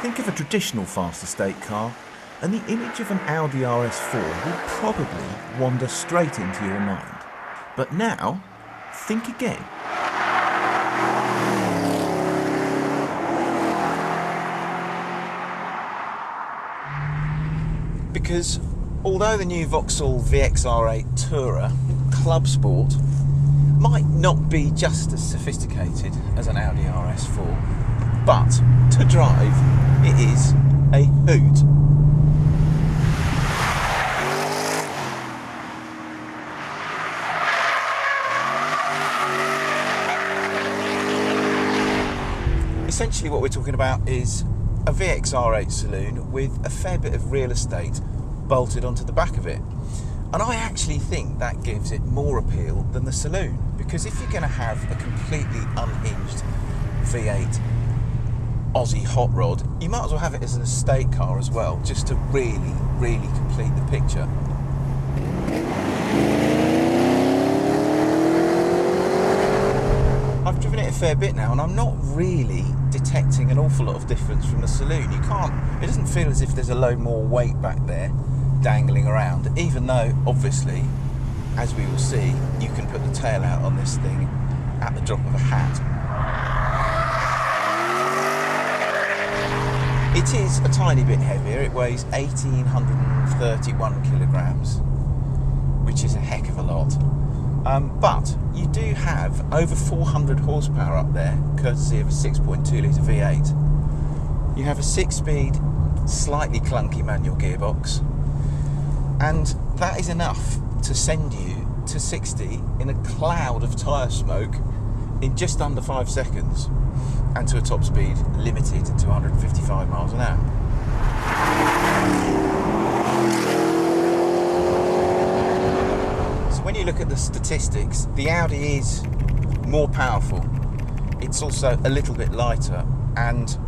Think of a traditional fast estate car, and the image of an Audi RS4 will probably wander straight into your mind. But now, think again. Because although the new Vauxhall VXR8 Tourer Clubsport might not be just as sophisticated as an Audi RS4, but to drive, it is a hoot. Essentially what we're talking about is a VXR8 saloon with a fair bit of real estate bolted onto the back of it. And I actually think that gives it more appeal than the saloon, because if you're going to have a completely unhinged V8 Aussie hot rod, you might as well have it as an estate car as well, just to really, really complete the picture. I've driven it a fair bit now and I'm not really detecting an awful lot of difference from the saloon. It doesn't feel as if there's a load more weight back there dangling around, even though obviously, as we will see, you can put the tail out on this thing at the drop of a hat. It is a tiny bit heavier. It weighs 1,831 kilograms, which is a heck of a lot. But you do have over 400 horsepower up there, courtesy of a 6.2 litre V8. You have a 6-speed, slightly clunky manual gearbox, and that is enough to send you to 60 in a cloud of tyre smoke in just under 5 seconds, and to a top speed limited to 155 miles an hour. So when you look at the statistics, the Audi is more powerful. It's also a little bit lighter, and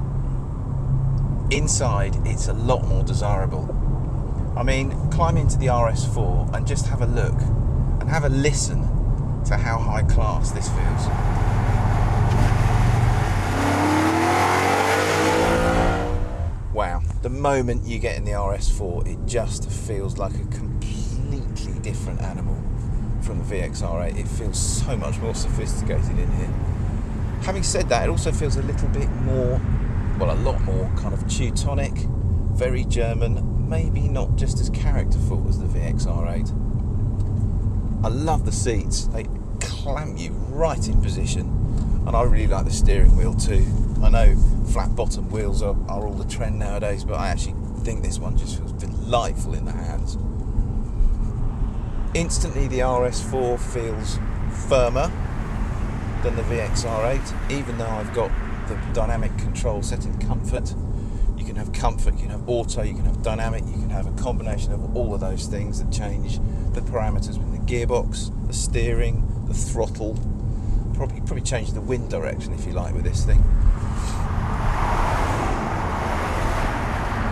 inside it's a lot more desirable. I mean, climb into the RS4 and just have a look and have a listen to how high class this feels. Wow, the moment you get in the RS4, it just feels like a completely different animal from the VXR8. It feels so much more sophisticated in here. Having said that, it also feels a little bit more, well, a lot more kind of Teutonic, very German, maybe not just as characterful as the VXR8. I love the seats. They clamp you right in position, and I really like the steering wheel too. I know flat bottom wheels are all the trend nowadays, but I actually think this one just feels delightful in the hands. Instantly the RS4 feels firmer than the VXR8, even though I've got the dynamic control set in comfort. You can have comfort, you can have auto, you can have dynamic, you can have a combination of all of those things that change the parameters with the gearbox, the steering, the throttle. Probably change the wind direction if you like with this thing.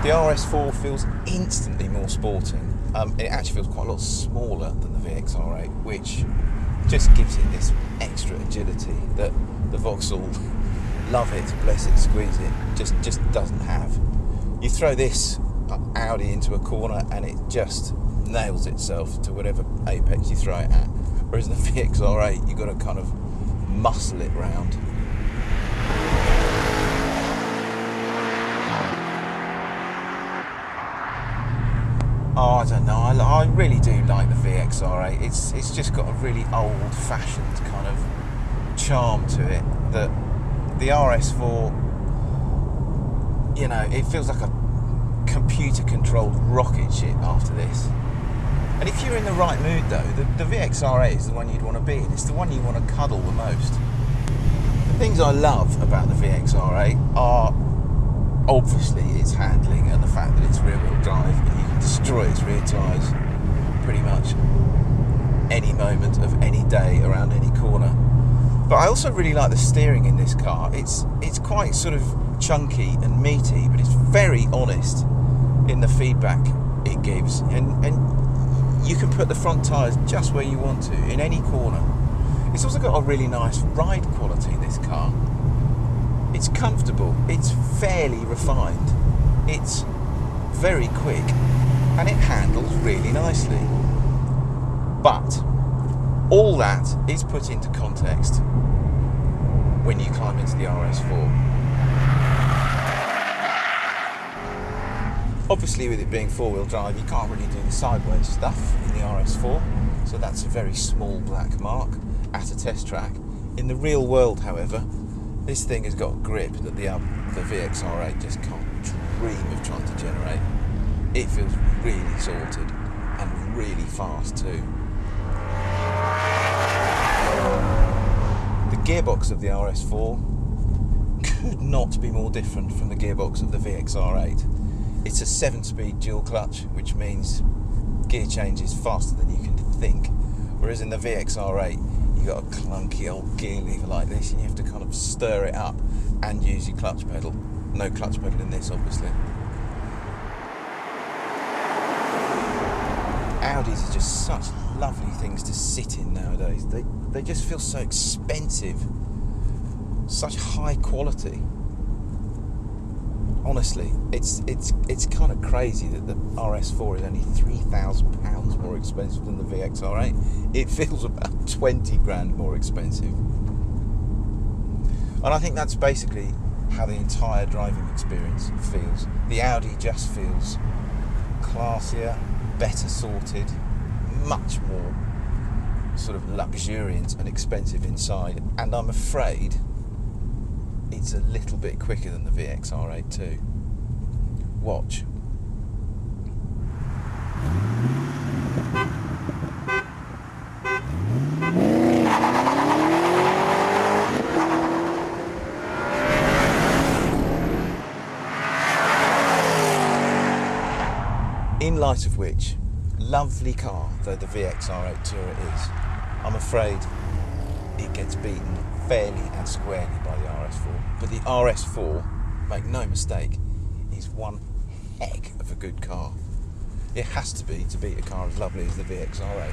The RS4 feels instantly more sporting. It actually feels quite a lot smaller than the VXR8, which just gives it this extra agility that the Vauxhall, love it, bless it, squeeze it, just doesn't have. You throw this Audi into a corner and it just nails itself to whatever apex you throw it at. Whereas the VXR8, you've got to kind of muscle it round. Oh, I don't know. I really do like the VXR8. It's just got a really old-fashioned kind of charm to it that the RS4, you know, it feels like a computer-controlled rocket ship after this. And if you're in the right mood though, the VXR8 is the one you'd want to be in. It's the one you want to cuddle the most. The things I love about the VXR8 are obviously its handling and the fact that it's rear-wheel drive and you can destroy its rear tyres pretty much any moment of any day around any corner. But I also really like the steering in this car. It's quite sort of chunky and meaty, but it's very honest in the feedback it gives, and you can put the front tyres just where you want to, in any corner. It's also got a really nice ride quality, this car. It's comfortable, it's fairly refined, it's very quick, and it handles really nicely. But all that is put into context when you climb into the RS4. Obviously, with it being four-wheel drive, you can't really do the sideways stuff in the RS4, so that's a very small black mark at a test track. In the real world, however, this thing has got a grip that the VXR8 just can't dream of trying to generate. It feels really sorted and really fast too. The gearbox of the RS4 could not be more different from the gearbox of the VXR8. It's a 7-speed dual clutch, which means gear changes faster than you can think. Whereas in the VXR8, you've got a clunky old gear lever like this, and you have to kind of stir it up and use your clutch pedal. No clutch pedal in this, obviously. Audis are just such lovely things to sit in nowadays. They just feel so expensive, such high quality. Honestly, it's kind of crazy that the RS4 is only £3,000 more expensive than the VXR8. It feels about 20 grand more expensive. And I think that's basically how the entire driving experience feels. The Audi just feels classier, better sorted, much more sort of luxuriant and expensive inside. And I'm afraid it's a little bit quicker than the VXR8 too. Watch. In light of which, lovely car though the VXR8 Tourer is, I'm afraid it gets beaten fairly and squarely by the RS4. But the RS4, make no mistake, is one heck of a good car. It has to be to beat a car as lovely as the VXR8.